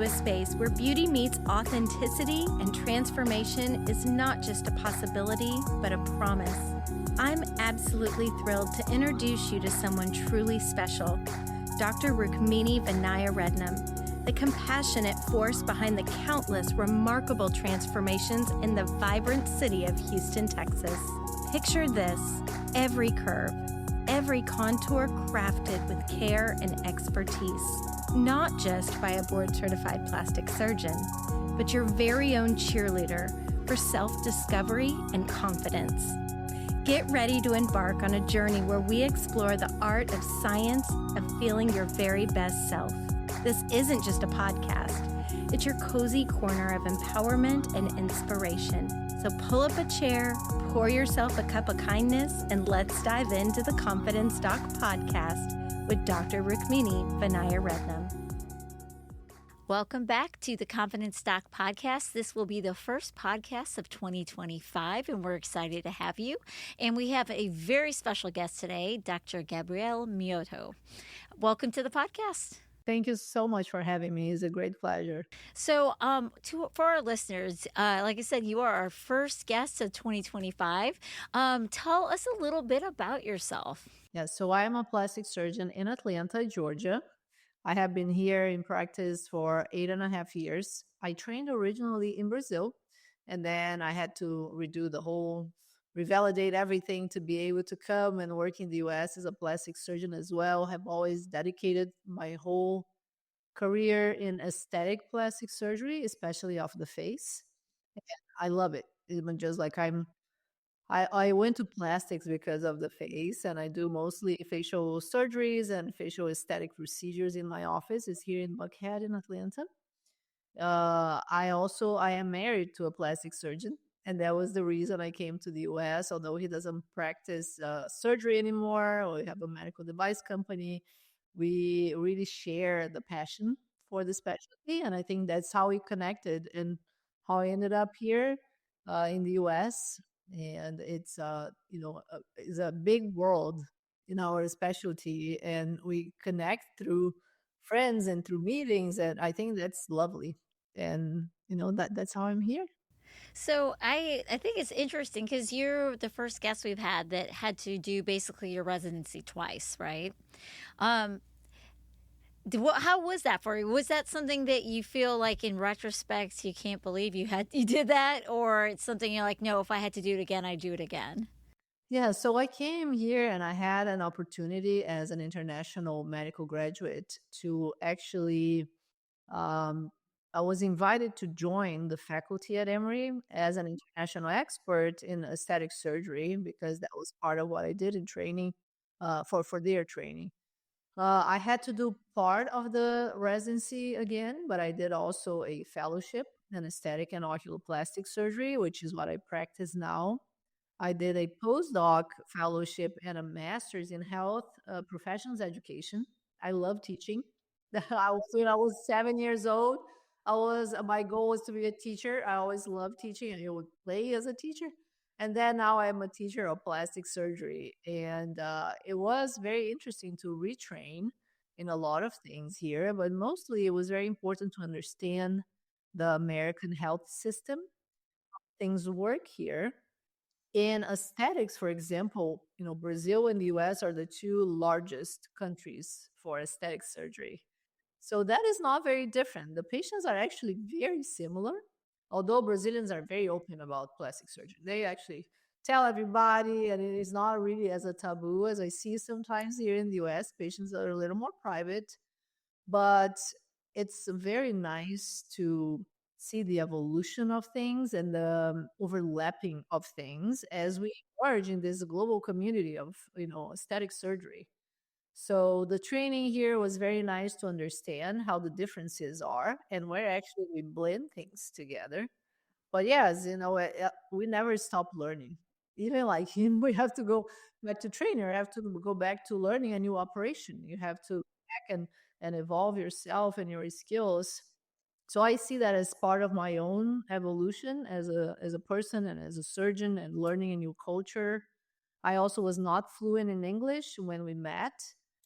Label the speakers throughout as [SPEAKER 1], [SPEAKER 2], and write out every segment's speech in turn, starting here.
[SPEAKER 1] into a space where beauty meets authenticity and transformation is not just a possibility, but a promise. I'm absolutely thrilled to introduce you to someone truly special, Dr. Rukmini Vinaya Rednam, the compassionate force behind the countless remarkable transformations in the vibrant city of Houston, Texas. Picture this: every curve, every contour crafted with care and expertise, not just by a board-certified plastic surgeon, but your very own cheerleader for self-discovery and confidence. Get ready to embark on a journey where we explore the art of science of feeling your very best self. This isn't just a podcast. It's your cozy corner of empowerment and inspiration. So pull up a chair, pour yourself a cup of kindness, and let's dive into the Confidence Doc podcast with Dr. Rukmini Vinaya Rednam.
[SPEAKER 2] Welcome back to the Confidence Doc podcast. This will be the first podcast of 2025, and we're excited to have you. And we have a very special guest today, Dr. Gabriele Miotto. Welcome to the podcast.
[SPEAKER 3] Thank you so much for having me. It's a great pleasure.
[SPEAKER 2] So for our listeners, like I said, you are our first guest of 2025. Tell us a little bit about yourself.
[SPEAKER 3] Yes, so I am a plastic surgeon in Atlanta, Georgia. I have been here in practice for 8.5 years. I trained originally in Brazil, and then I had to redo the whole, revalidate everything to be able to come and work in the US as a plastic surgeon as well. Have always dedicated my whole career in aesthetic plastic surgery, especially of the face. And I love it. Even just like I went to plastics because of the face, and I do mostly facial surgeries and facial aesthetic procedures in my office. It's here in Buckhead in Atlanta. I am married to a plastic surgeon, and that was the reason I came to the US. Although he doesn't practice surgery anymore, or we have a medical device company, we really share the passion for the specialty, and I think that's how we connected and how I ended up here in the US. And it's a big world in our specialty, and we connect through friends and through meetings, and I think that's lovely. And that's how I'm here.
[SPEAKER 2] So I think it's interesting because you're the first guest we've had to do basically your residency twice, right? How was that for you? Was that something that you feel like in retrospect you can't believe you did that, or it's something you're like, no, if I had to do it again, I'd do it again?
[SPEAKER 3] Yeah, so I came here and I had an opportunity as an international medical graduate to actually I was invited to join the faculty at Emory as an international expert in aesthetic surgery, because that was part of what I did in training for their training. I had to do part of the residency again, but I did also a fellowship in aesthetic and oculoplastic surgery, which is what I practice now. I did a postdoc fellowship and a master's in health professions education. I love teaching. When I was 7 years old, my goal was to be a teacher. I always loved teaching, and I would play as a teacher. And then now I'm a teacher of plastic surgery. And it was very interesting to retrain in a lot of things here, but mostly it was very important to understand the American health system. Things work here. In aesthetics, for example, Brazil and the US are the two largest countries for aesthetic surgery. So that is not very different. The patients are actually very similar, although Brazilians are very open about plastic surgery. They actually tell everybody, and it is not really as a taboo as I see sometimes here in the US. Patients are a little more private, but it's very nice to see the evolution of things and the overlapping of things as we emerge in this global community of aesthetic surgery. So the training here was very nice to understand how the differences are and where actually we blend things together. But yes, we never stop learning. Even like him, we have to go back to training. You have to go back to learning a new operation. You have to back and evolve yourself and your skills. So I see that as part of my own evolution as a person and as a surgeon, and learning a new culture. I also was not fluent in English when we met,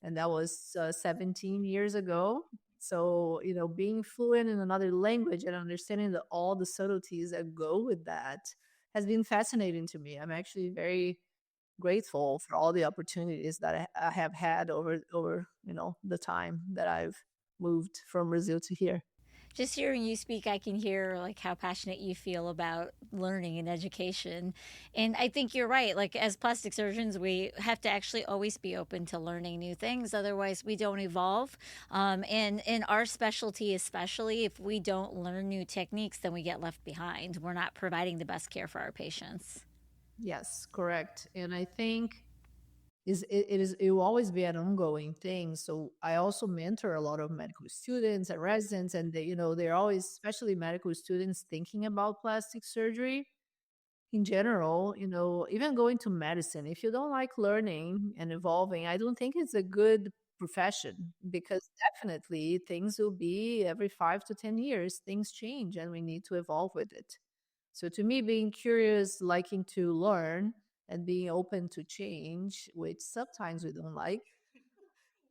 [SPEAKER 3] and that was 17 years ago. So, being fluent in another language and understanding all the subtleties that go with that has been fascinating to me. I'm actually very grateful for all the opportunities that I have had over the time that I've moved from Brazil to here.
[SPEAKER 2] Just hearing you speak, I can hear like how passionate you feel about learning and education. And I think you're right. Like as plastic surgeons, we have to actually always be open to learning new things. Otherwise, we don't evolve. And in our specialty, especially if we don't learn new techniques, then we get left behind. We're not providing the best care for our patients.
[SPEAKER 3] Yes, correct. And I think it will always be an ongoing thing. So I also mentor a lot of medical students and residents, and they're always, especially medical students, thinking about plastic surgery in general. Even going to medicine, if you don't like learning and evolving, I don't think it's a good profession, because definitely things will be every 5 to 10 years, things change and we need to evolve with it. So to me, being curious, liking to learn, and being open to change, which sometimes we don't like,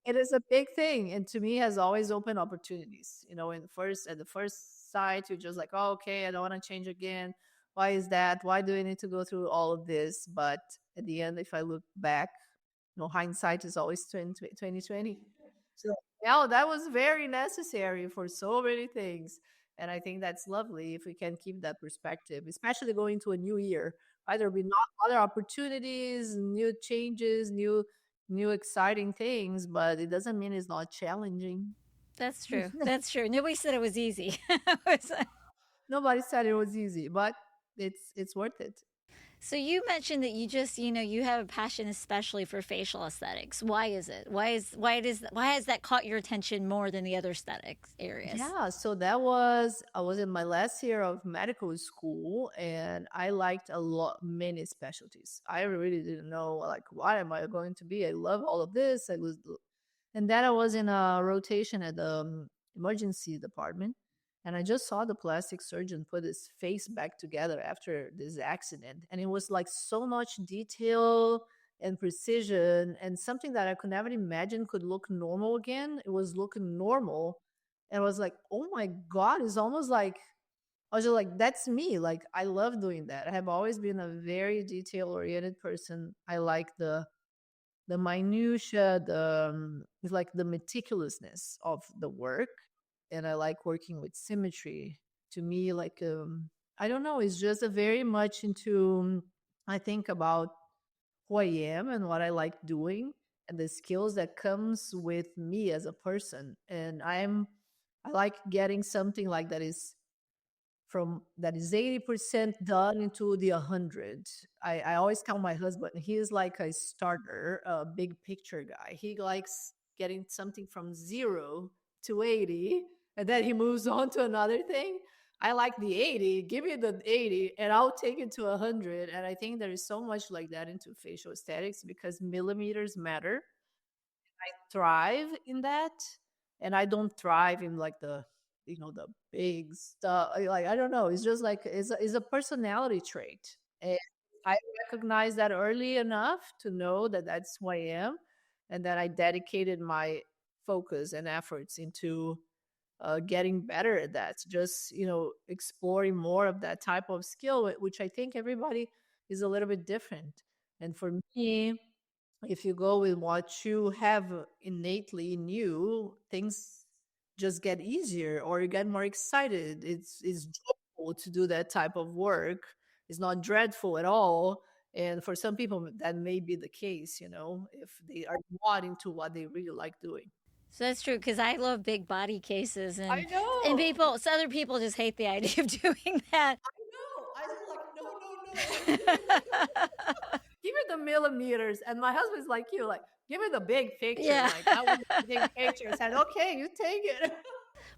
[SPEAKER 3] it is a big thing. And to me, has always opened opportunities. At the first sight, you're just like, oh, okay, I don't want to change again. Why is that? Why do I need to go through all of this? But at the end, if I look back, hindsight is always 2020. So yeah, that was very necessary for so many things. And I think that's lovely if we can keep that perspective, especially going to a new year. Right? There'll be not other opportunities, new changes, new exciting things, but it doesn't mean it's not challenging.
[SPEAKER 2] That's true. That's true. Nobody said it was easy.
[SPEAKER 3] Nobody said it was easy, but it's worth it.
[SPEAKER 2] So you mentioned that you just, you have a passion especially for facial aesthetics. Why is it? Why has that caught your attention more than the other aesthetics areas?
[SPEAKER 3] Yeah, so I was in my last year of medical school, and I liked a lot many specialties. I really didn't know, like, what am I going to be? I love all of this. And then I was in a rotation at the emergency department, and I just saw the plastic surgeon put his face back together after this accident, and it was like so much detail and precision, and something that I could never imagine could look normal again. It was looking normal, and I was like, oh my god, it's almost like I was just like, that's me. Like, I love doing that. I have always been a very detail oriented person. I like the minutia, it's like the meticulousness of the work, and I like working with symmetry. To me, like, I don't know, it's just a very much into, I think about who I am and what I like doing, and the skills that comes with me as a person. And I like getting something like that is 80% done into the 100. I always count my husband. He is like a starter, a big picture guy. He likes getting something from 0 to 80, and then he moves on to another thing. I like the 80. Give me the 80, and I'll take it to 100. And I think there is so much like that into facial aesthetics because millimeters matter. Thrive in that, and I don't thrive in like the big stuff. Like, I don't know, it's just like it's a personality trait, and I recognize that early enough to know that that's who I am, and that I dedicated my focus and efforts into getting better at that, just exploring more of that type of skill, which I think everybody is a little bit different. And for me, if you go with what you have innately in you, things just get easier, or you get more excited. It's joyful to do that type of work. It's not dreadful at all. And for some people, that may be the case, if they are not into what they really like doing.
[SPEAKER 2] So that's true because I love big body cases
[SPEAKER 3] I
[SPEAKER 2] and
[SPEAKER 3] know.
[SPEAKER 2] people. So other people just hate the idea of doing that.
[SPEAKER 3] I know. I just like, no, no, no. Give me the millimeters. And my husband's like you, like, give me the big picture.
[SPEAKER 2] Yeah.
[SPEAKER 3] Like, I want the big picture. I said, okay, you take it.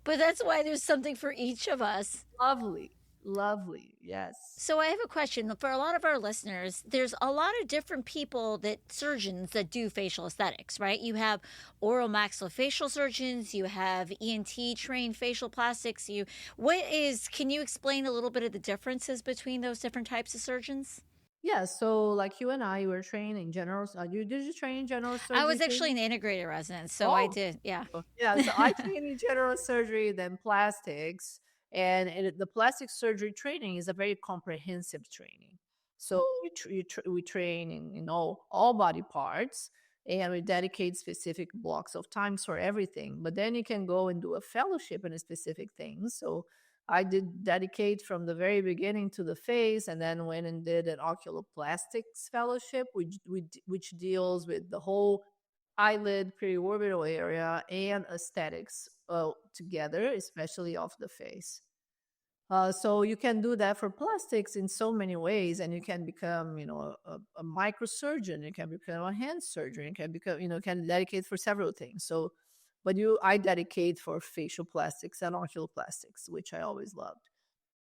[SPEAKER 2] But that's why there's something for each of us.
[SPEAKER 3] Lovely. Lovely. Yes.
[SPEAKER 2] So I have a question for a lot of our listeners. There's a lot of different people surgeons that do facial aesthetics, right? You have oral maxillofacial surgeons, you have ENT trained facial plastics. Can you explain a little bit of the differences between those different types of surgeons?
[SPEAKER 3] Yeah, so like you and I were trained in general. Did you train in general
[SPEAKER 2] I
[SPEAKER 3] surgery
[SPEAKER 2] was
[SPEAKER 3] too?
[SPEAKER 2] actually an integrated resident, so I
[SPEAKER 3] Oh,
[SPEAKER 2] did. Yeah.
[SPEAKER 3] yeah. So I trained in general surgery, then plastics, and the plastic surgery training is a very comprehensive training. So we train in all body parts, and we dedicate specific blocks of times for everything. But then you can go and do a fellowship in a specific thing. So I did dedicate from the very beginning to the face, and then went and did an oculoplastics fellowship, which deals with the whole eyelid, periorbital area, and aesthetics together, especially of the face. So you can do that for plastics in so many ways, and you can become, a microsurgeon. You can become a hand surgeon. You can become, can dedicate for several things. So, but I dedicate for facial plastics and oculoplastics, which I always loved.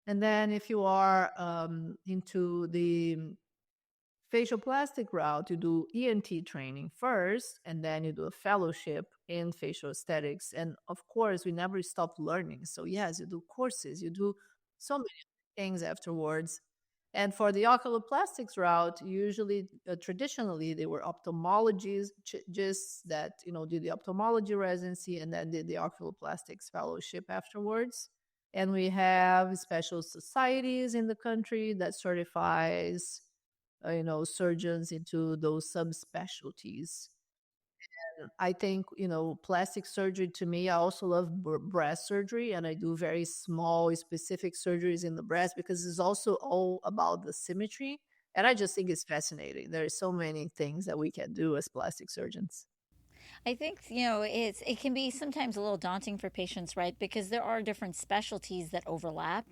[SPEAKER 3] And then if you are into the facial plastic route, you do ENT training first, and then you do a fellowship in facial aesthetics. And of course, we never stop learning. So, yes, you do courses, you do so many things afterwards. And for the oculoplastics route, usually, traditionally, they were ophthalmologists just that, did the ophthalmology residency and then did the oculoplastics fellowship afterwards. And we have special societies in the country that certifies surgeons into those subspecialties. I think, plastic surgery to me, I also love breast surgery, and I do very small, specific surgeries in the breast because it's also all about the symmetry. And I just think it's fascinating. There are so many things that we can do as plastic surgeons.
[SPEAKER 2] I think it can be sometimes a little daunting for patients, right? Because there are different specialties that overlap,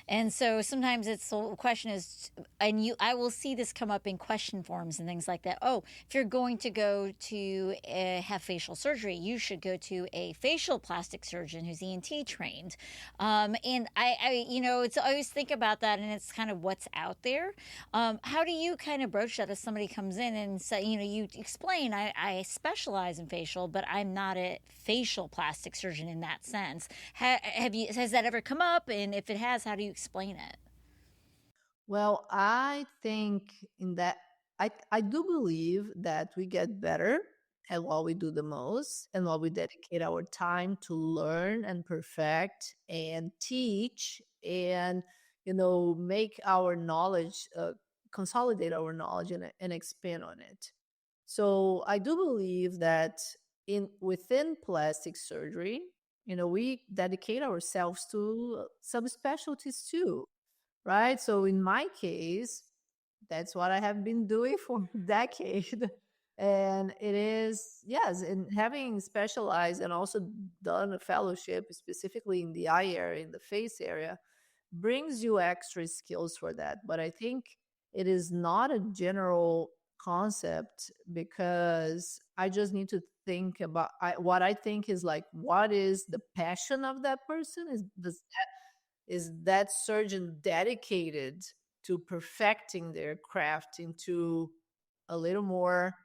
[SPEAKER 2] and so sometimes it's the question is, and I will see this come up in question forms and things like that. Oh, if you're going to go to have facial surgery, you should go to a facial plastic surgeon who's ENT trained, and it's I always think about that, and it's kind of what's out there. How do you kind of broach that if somebody comes in and say, you explain, I specialize in facial, but I'm not a facial plastic surgeon in that sense. Has that ever come up? And if it has, how do you explain it?
[SPEAKER 3] Well, I think in that I do believe that we get better at what we do the most and what we dedicate our time to learn and perfect and teach and make our knowledge consolidate our knowledge and expand on it. So I do believe that in within plastic surgery, we dedicate ourselves to subspecialties too, right? So in my case, that's what I have been doing for a decade. And it is, yes, and having specialized and also done a fellowship specifically in the eye area, in the face area, brings you extra skills for that. But I think it is not a general concept because I just need to think about what I think is like, what is the passion of that person? Is that surgeon dedicated to perfecting their craft into a little more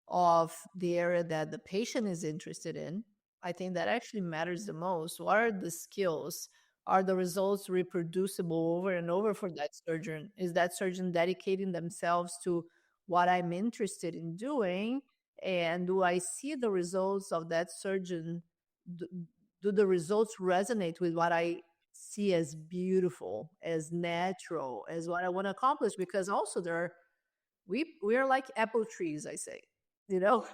[SPEAKER 3] of the area that the patient is interested in? I think that actually matters the most. What are the skills? Are the results reproducible over and over for that surgeon? Is that surgeon dedicating themselves to what I'm interested in doing? And do I see the results of that surgeon? Do, do the results resonate with what I see as beautiful, as natural, as what I want to accomplish? Because also we are like apple trees, I say. You know,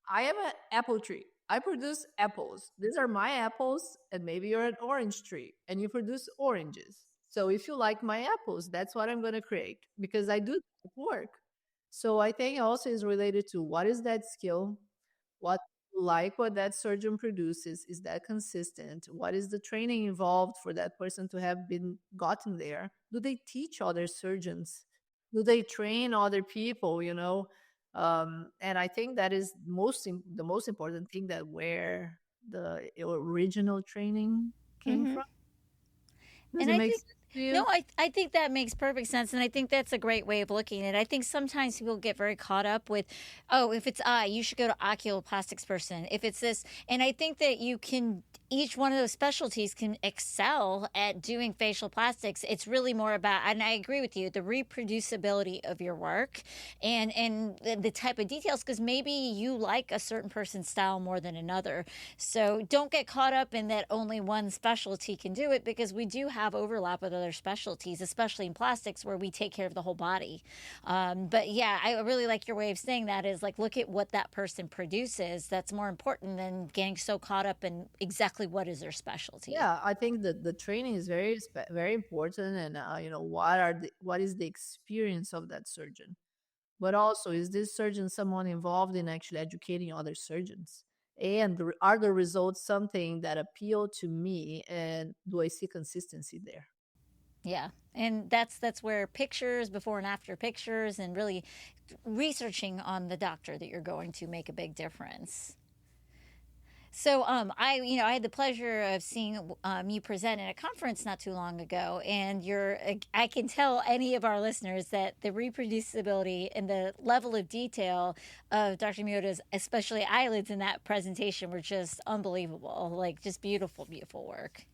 [SPEAKER 3] I am an apple tree. I produce apples. These are my apples, and maybe you're an orange tree and you produce oranges. So if you like my apples, that's what I'm going to create because I do that work. So I think also is related to what is that skill? What like what that surgeon produces, is that consistent? What is the training involved for that person to have been gotten there? Do they teach other surgeons? Do they train other people, and I think that is the most important thing, that where the original training came
[SPEAKER 2] Mm-hmm.
[SPEAKER 3] from. Does
[SPEAKER 2] And
[SPEAKER 3] it
[SPEAKER 2] I
[SPEAKER 3] make
[SPEAKER 2] think,
[SPEAKER 3] sense to
[SPEAKER 2] no,
[SPEAKER 3] you?
[SPEAKER 2] I think that makes perfect sense. And I think that's a great way of looking at it. I think sometimes people get very caught up with, oh, if it's eye, you should go to oculoplastics person. If it's this. And I think that you can each one of those specialties can excel at doing facial plastics. It's really more about, and I agree with you, the reproducibility of your work and the type of details, because maybe you like a certain person's style more than another. So don't get caught up in that only one specialty can do it, because we do have overlap with other specialties, especially in plastics where we take care of the whole body. But yeah, I really like your way of saying that, is like, look at what that person produces. That's more important than getting so caught up in exactly what is their specialty.
[SPEAKER 3] Yeah, I think that the training is very important, and what is the experience of that surgeon? But also, is this surgeon someone involved in actually educating other surgeons? And are the results something that appeal to me, and do I see consistency there?
[SPEAKER 2] Yeah. And that's where pictures, before and after pictures, and really researching on the doctor that you're going to make a big difference. So, I had the pleasure of seeing you present at a conference not too long ago, and I can tell any of our listeners that the reproducibility and the level of detail of Dr. Miotto's, especially eyelids, in that presentation were just unbelievable. Like, just beautiful, beautiful work.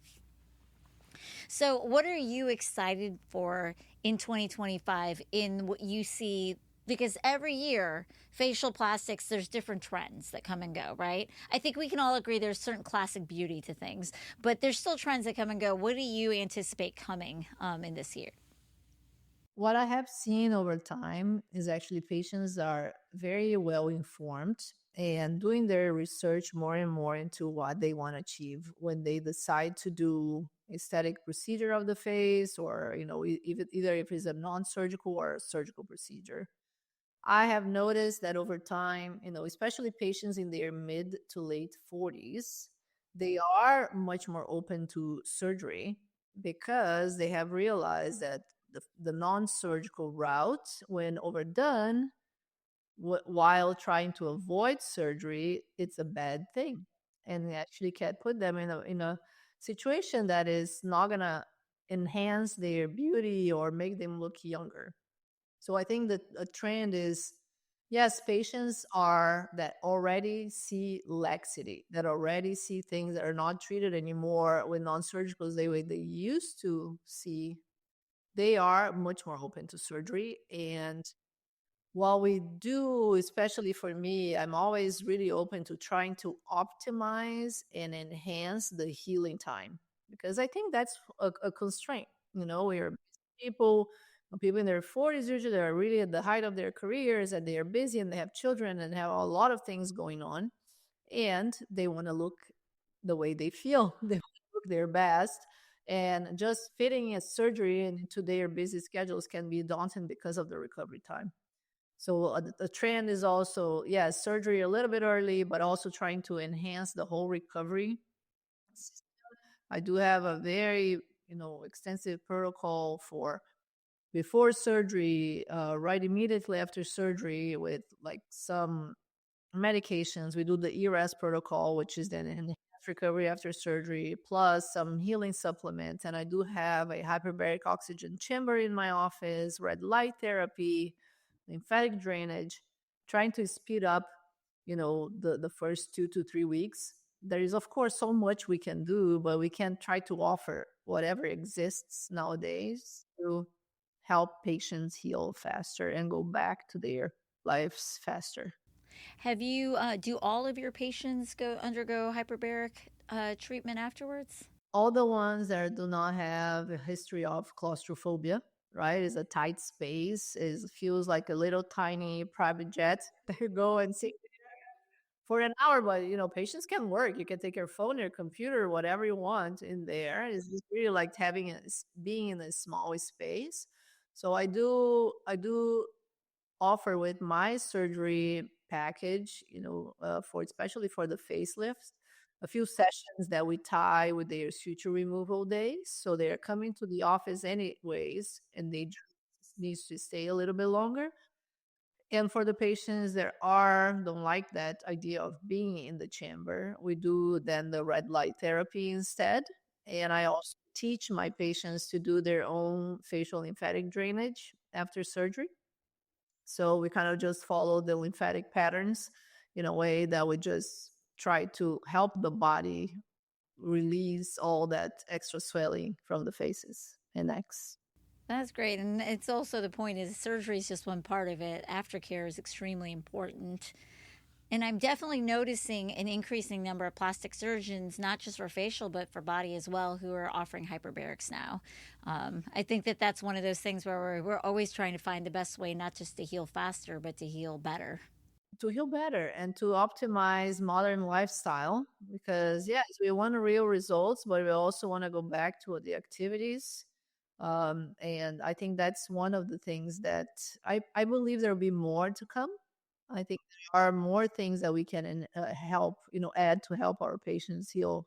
[SPEAKER 2] So, what are you excited for in 2025 in what you see? Because every year, facial plastics, there's different trends that come and go, right? I think we can all agree there's certain classic beauty to things, but there's still trends that come and go. What do you anticipate coming in this year?
[SPEAKER 3] What I have seen over time is actually patients are very well informed and doing their research more and more into what they want to achieve when they decide to do aesthetic procedure of the face, or either if it's a non-surgical or a surgical procedure. I have noticed that over time, especially patients in their mid to late 40s, they are much more open to surgery because they have realized that the non surgical route, when overdone, while trying to avoid surgery, it's a bad thing. And it actually can put them in a situation that is not going to enhance their beauty or make them look younger. So I think that a trend is, yes, patients are that already see laxity, that already see things that are not treated anymore with non-surgicals the way they used to see. They are much more open to surgery. And what we do, especially for me, I'm always really open to trying to optimize and enhance the healing time, because I think that's a constraint. We're people in their 40s usually, they are really at the height of their careers, and they are busy and they have children and have a lot of things going on, and they want to look the way they feel. They want to look their best. And just fitting a surgery into their busy schedules can be daunting because of the recovery time. So the trend is also, yeah, surgery a little bit early, but also trying to enhance the whole recovery. I do have a very, extensive protocol for before surgery, right immediately after surgery, with like some medications. We do the ERAS protocol, which is then enhanced recovery after surgery, plus some healing supplements. And I do have a hyperbaric oxygen chamber in my office, red light therapy, lymphatic drainage, trying to speed up, the first 2 to 3 weeks. There is, of course, so much we can do, but we can try to offer whatever exists nowadays to help patients heal faster and go back to their lives faster.
[SPEAKER 2] Have you, do all of your patients undergo hyperbaric treatment afterwards?
[SPEAKER 3] All the ones that do not have a history of claustrophobia, right? Is a tight space, is feels like a little tiny private jet that you go and sit for an hour. But patients can work. You can take your phone, your computer, whatever you want in there. It's just really like being in a small space. So I do offer with my surgery package, for especially for the facelifts, a few sessions that we tie with their suture removal days. So they're coming to the office anyways, and they just needs to stay a little bit longer. And for the patients that don't like that idea of being in the chamber, we do then the red light therapy instead. And I also teach my patients to do their own facial lymphatic drainage after surgery. So we kind of just follow the lymphatic patterns in a way that we just try to help the body release all that extra swelling from the faces and necks.
[SPEAKER 2] That's great. And it's also the point is surgery is just one part of it. Aftercare is extremely important. And I'm definitely noticing an increasing number of plastic surgeons, not just for facial, but for body as well, who are offering hyperbarics now. I think that that's one of those things where we're always trying to find the best way, not just to heal faster, but to heal better.
[SPEAKER 3] To heal better and to optimize modern lifestyle, because yes, we want real results, but we also want to go back to the activities. And I think that's one of the things that I believe there will be more to come. I think there are more things that we can help, add to help our patients heal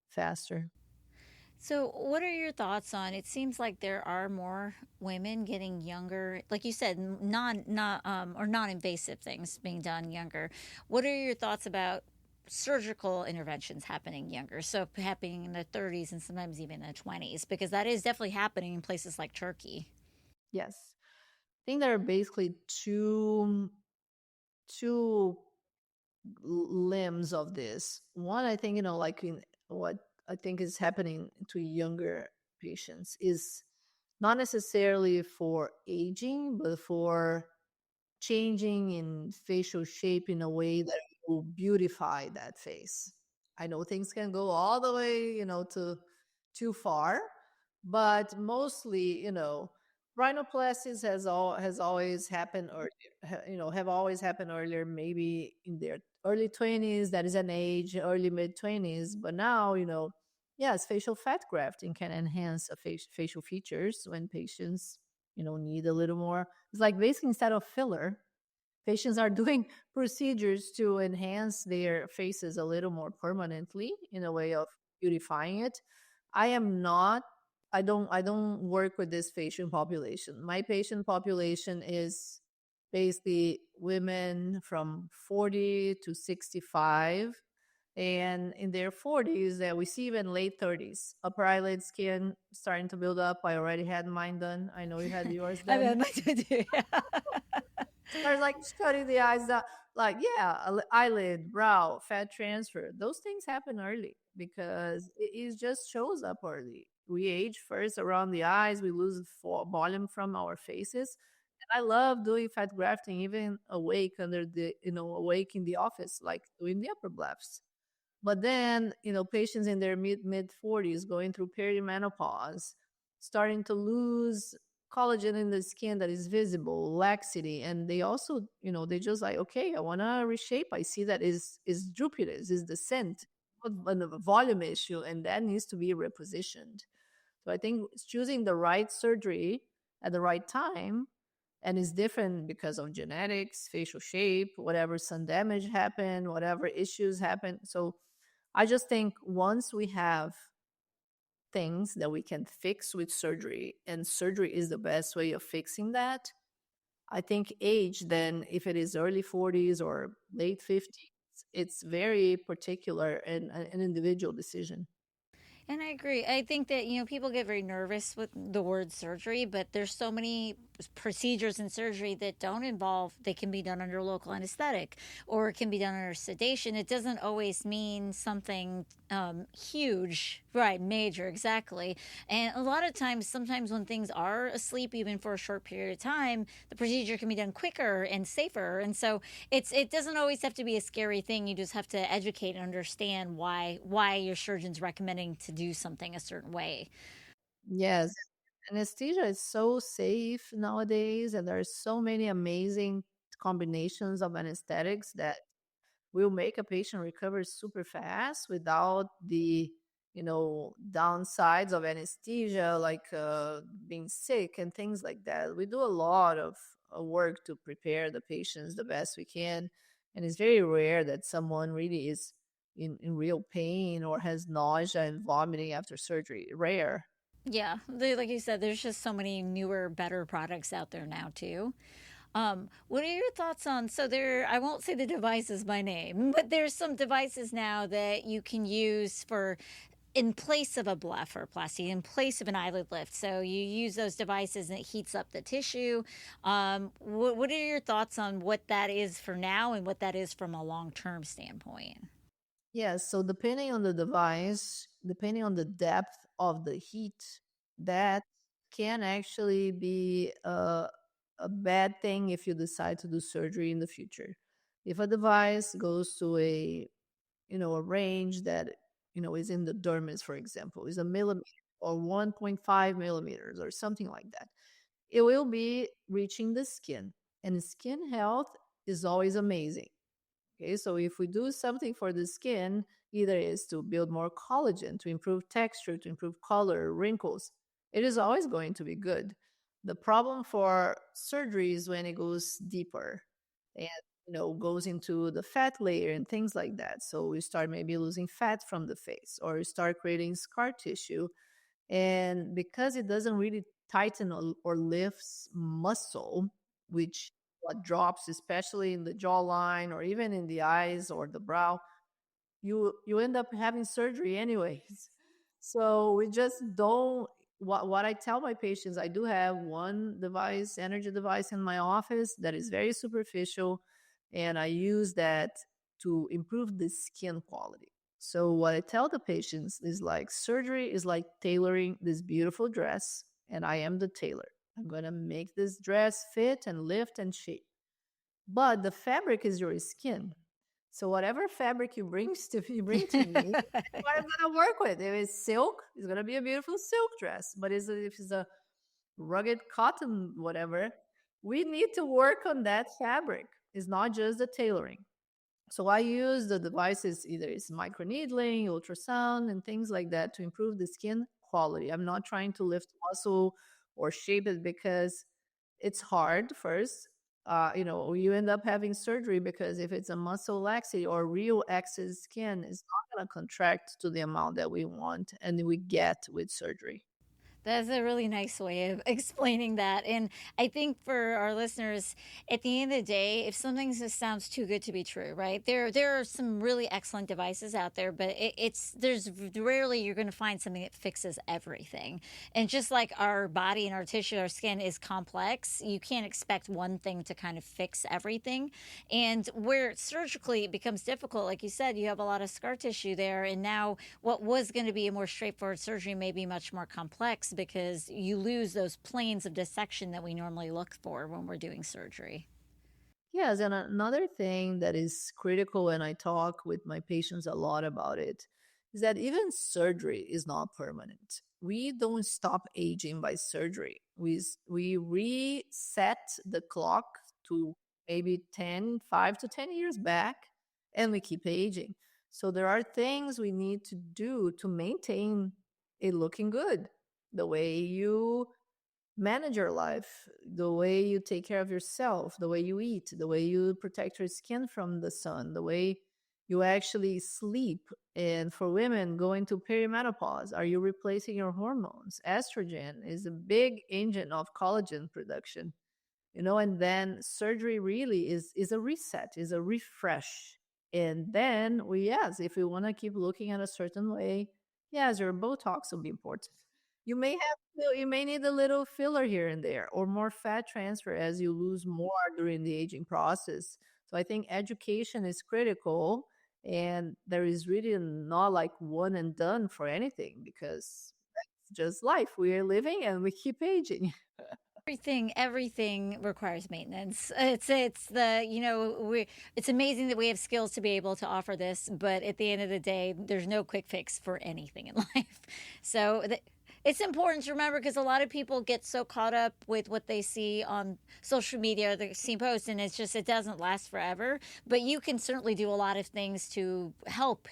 [SPEAKER 3] faster.
[SPEAKER 2] So, what are your thoughts on? It seems like there are more women getting younger, like you said, non-invasive things being done younger. What are your thoughts about surgical interventions happening younger? So, happening in the 30s and sometimes even the 20s, because that is definitely happening in places like Turkey.
[SPEAKER 3] Yes. I think there are basically two limbs of this. One, I think, like in what I think is happening to younger patients is not necessarily for aging, but for changing in facial shape in a way that will beautify that face. I know things can go all the way, to too far, but mostly, rhinoplasties has always happened, or have always happened earlier, maybe in their early 20s. That is an age, early mid 20s. But now, yes, facial fat grafting can enhance facial features when patients, need a little more. It's like basically instead of filler, patients are doing procedures to enhance their faces a little more permanently in a way of beautifying it. I am not I don't work with this patient population. My patient population is basically women from 40 to 65, and in their 40s that we see even late 30s. Upper eyelid skin starting to build up. I already had mine done. I know you had yours
[SPEAKER 2] I've
[SPEAKER 3] done.
[SPEAKER 2] had my to do.
[SPEAKER 3] Starts like cutting the eyes down. Like, yeah, eyelid, brow, fat transfer. Those things happen early because it just shows up early. We age first around the eyes, we lose volume from our faces. And I love doing fat grafting, even awake awake in the office, like doing the upper blefts. But then, patients in their mid 40s going through perimenopause, starting to lose collagen in the skin that is visible, laxity, and they also, they just like, okay, I want to reshape. I see that is drupiness, is the scent, but a volume issue, and that needs to be repositioned. So I think it's choosing the right surgery at the right time, and it's different because of genetics, facial shape, whatever sun damage happened, whatever issues happen. So I just think once we have things that we can fix with surgery, and surgery is the best way of fixing that, I think age, then if it is early 40s or late 50s, it's very particular and an individual decision.
[SPEAKER 2] And I agree. I think that, people get very nervous with the word surgery, but there's so many procedures in surgery that don't involve, they can be done under local anesthetic or it can be done under sedation. It doesn't always mean something huge, right? Major, exactly. And a lot of times, sometimes when things are asleep, even for a short period of time, the procedure can be done quicker and safer. And so it doesn't always have to be a scary thing. You just have to educate and understand why your surgeon's recommending to do something a certain way.
[SPEAKER 3] Yes. Anesthesia is so safe nowadays, and there are so many amazing combinations of anesthetics that will make a patient recover super fast without the downsides of anesthesia, like being sick and things like that. We do a lot of work to prepare the patients the best we can, and it's very rare that someone really is in real pain or has nausea and vomiting after surgery. Rare.
[SPEAKER 2] Yeah, like you said, there's just so many newer, better products out there now too. What are your thoughts on? So there, I won't say the devices by name, but there's some devices now that you can use for in place of a blepharoplasty, in place of an eyelid lift. So you use those devices and it heats up the tissue. What are your thoughts on what that is for now and what that is from a long term standpoint?
[SPEAKER 3] Yes, so depending on the device, depending on the depth of the heat, that can actually be a bad thing if you decide to do surgery in the future. If a device goes to a range that is in the dermis, for example, is a millimeter or 1.5 millimeters or something like that, it will be reaching the skin, and skin health is always amazing. Okay, so if we do something for the skin, either is to build more collagen, to improve texture, to improve color, wrinkles, it is always going to be good. The problem for surgery is when it goes deeper and goes into the fat layer and things like that. So we start maybe losing fat from the face, or we start creating scar tissue, and because it doesn't really tighten or lifts muscle, which what drops, especially in the jawline or even in the eyes or the brow, you end up having surgery anyways. So we just don't. What I tell my patients, I do have one device, energy device in my office that is very superficial, and I use that to improve the skin quality. So what I tell the patients is like surgery is like tailoring this beautiful dress, and I am the tailor. I'm going to make this dress fit and lift and shape. But the fabric is your skin. So whatever fabric you bring to me, that's what I'm gonna work with. If it's silk, it's gonna be a beautiful silk dress. But if it's a rugged cotton, whatever, we need to work on that fabric. It's not just the tailoring. So I use the devices, either it's microneedling, ultrasound, and things like that to improve the skin quality. I'm not trying to lift muscle or shape it because it's hard first. You end up having surgery because if it's a muscle laxity or real excess skin, it's not going to contract to the amount that we want and we get with surgery.
[SPEAKER 2] That's a really nice way of explaining that. And I think for our listeners, at the end of the day, if something just sounds too good to be true, right? There are some really excellent devices out there, but it's there's rarely you're going to find something that fixes everything. And just like our body and our tissue, our skin is complex, you can't expect one thing to kind of fix everything. And where surgically it becomes difficult, like you said, you have a lot of scar tissue there, and now what was going to be a more straightforward surgery may be much more complex because you lose those planes of dissection that we normally look for when we're doing surgery.
[SPEAKER 3] Yes, and another thing that is critical, and I talk with my patients a lot about it, is that even surgery is not permanent. We don't stop aging by surgery. We reset the clock to maybe 5 to 10 years back, and we keep aging. So there are things we need to do to maintain it looking good. The way you manage your life, the way you take care of yourself, the way you eat, the way you protect your skin from the sun, the way you actually sleep. And for women going to perimenopause, are you replacing your hormones? Estrogen is a big engine of collagen production, and then surgery really is a reset, is a refresh. And then yes, if we want to keep looking at a certain way, yes, your Botox will be important. You may need a little filler here and there, or more fat transfer as you lose more during the aging process. So I think education is critical, and there is really not like one and done for anything, because that's just life. We are living and we keep aging.
[SPEAKER 2] Everything requires maintenance. It's the we it's amazing that we have skills to be able to offer this, but at the end of the day, there's no quick fix for anything in life. So it's important to remember because a lot of people get so caught up with what they see on social media or they see posts, and it doesn't last forever. But you can certainly do a lot of things to help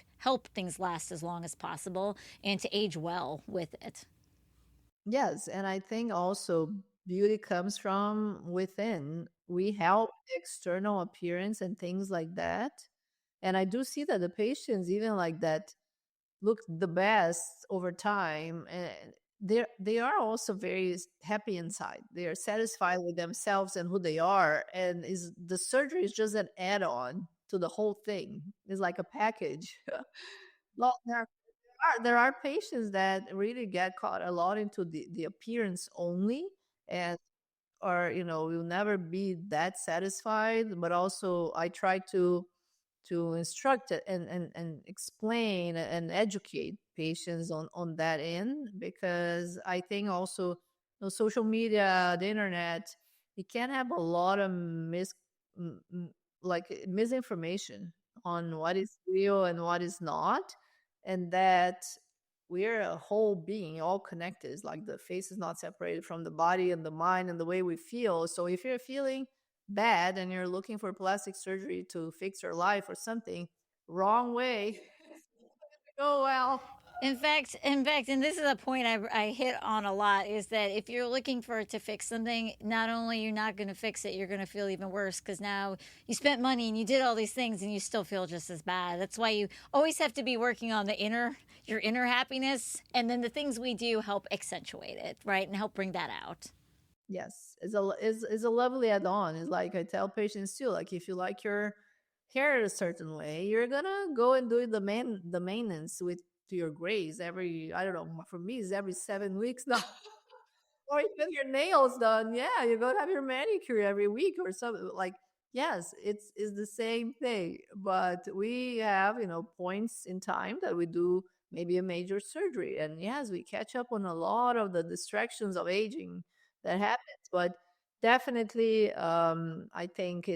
[SPEAKER 2] things last as long as possible and to age well with it.
[SPEAKER 3] Yes, and I think also beauty comes from within. We help the external appearance and things like that. And I do see that the patients, even like that, look the best over time. And they are also very happy inside. They are satisfied with themselves and who they are. And is the surgery is just an add-on to the whole thing. It's like a package. Well, there are patients that really get caught a lot into the appearance only, and or will never be that satisfied. But also I try to to instruct it and explain and educate patients on that end, because I think also social media, the internet, it can have a lot of m- m- misinformation on what is real and what is not, and that we're a whole being, all connected. It's like the face is not separated from the body and the mind and the way we feel. So if you're feeling bad and you're looking for plastic surgery to fix your life or something, wrong way. Oh well.
[SPEAKER 2] In fact, and this is a point I hit on a lot, is that if you're looking for it to fix something, not only you're not going to fix it, you're going to feel even worse, because now you spent money and you did all these things and you still feel just as bad. That's why you always have to be working on your inner happiness, and then the things we do help accentuate it, right, and help bring that out.
[SPEAKER 3] Yes, is a lovely add-on. It's like I tell patients too, like if you like your hair a certain way, you're gonna go and do the maintenance with to your grays every, I don't know, for me it's every 7 weeks now. Or even your nails done. Yeah, you go to have your manicure every week or something. Like, yes, it's the same thing. But we have, points in time that we do maybe a major surgery. And yes, we catch up on a lot of the distractions of aging that happens. But definitely, I think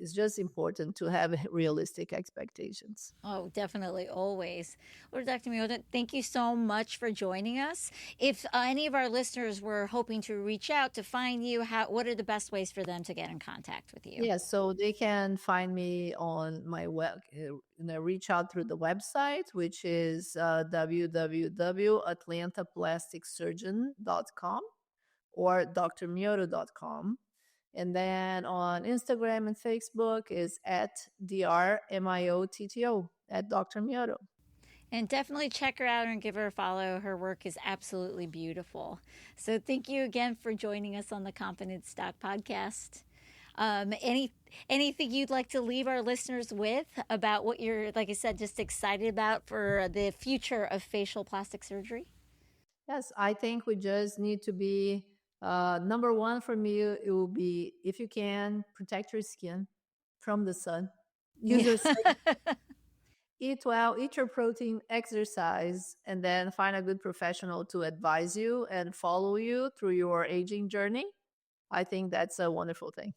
[SPEAKER 3] it's just important to have realistic expectations.
[SPEAKER 2] Oh, definitely, always. Well, Dr. Miotto, thank you so much for joining us. If any of our listeners were hoping to reach out to find you, what are the best ways for them to get in contact with you?
[SPEAKER 3] Yeah, so they can find me on my reach out through the website, which is www.atlantaplasticsurgeon.com or drmiotto.com. And then on Instagram and Facebook is at drmiotto, at Dr. Miotto.
[SPEAKER 2] And definitely check her out and give her a follow. Her work is absolutely beautiful. So thank you again for joining us on the Confidence Doc podcast. Anything you'd like to leave our listeners with about what you're, like I said, just excited about for the future of facial plastic surgery?
[SPEAKER 3] Yes, I think we just need to be number one for me. It will be, if you can, protect your skin from the sun. Use your eat well, eat your protein, exercise, and then find a good professional to advise you and follow you through your aging journey. I think that's a wonderful thing.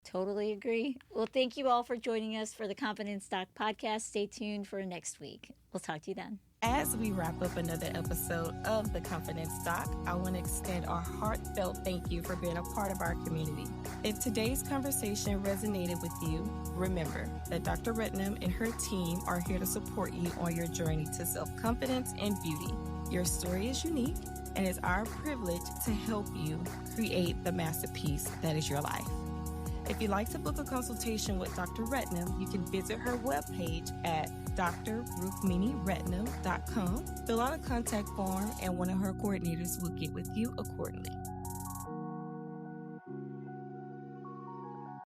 [SPEAKER 2] Totally agree. Well, thank you all for joining us for the Confidence Doc podcast. Stay tuned for next week. We'll talk to you then.
[SPEAKER 4] As we wrap up another episode of the Confidence Doc, I want to extend our heartfelt thank you for being a part of our community. If today's conversation resonated with you, remember that Dr. Rednam and her team are here to support you on your journey to self-confidence and beauty. Your story is unique, and it's our privilege to help you create the masterpiece that is your life. If you'd like to book a consultation with Dr. Rednam, you can visit her webpage at drrukminirednam.com. Fill out a contact form, and one of her coordinators will get with you accordingly.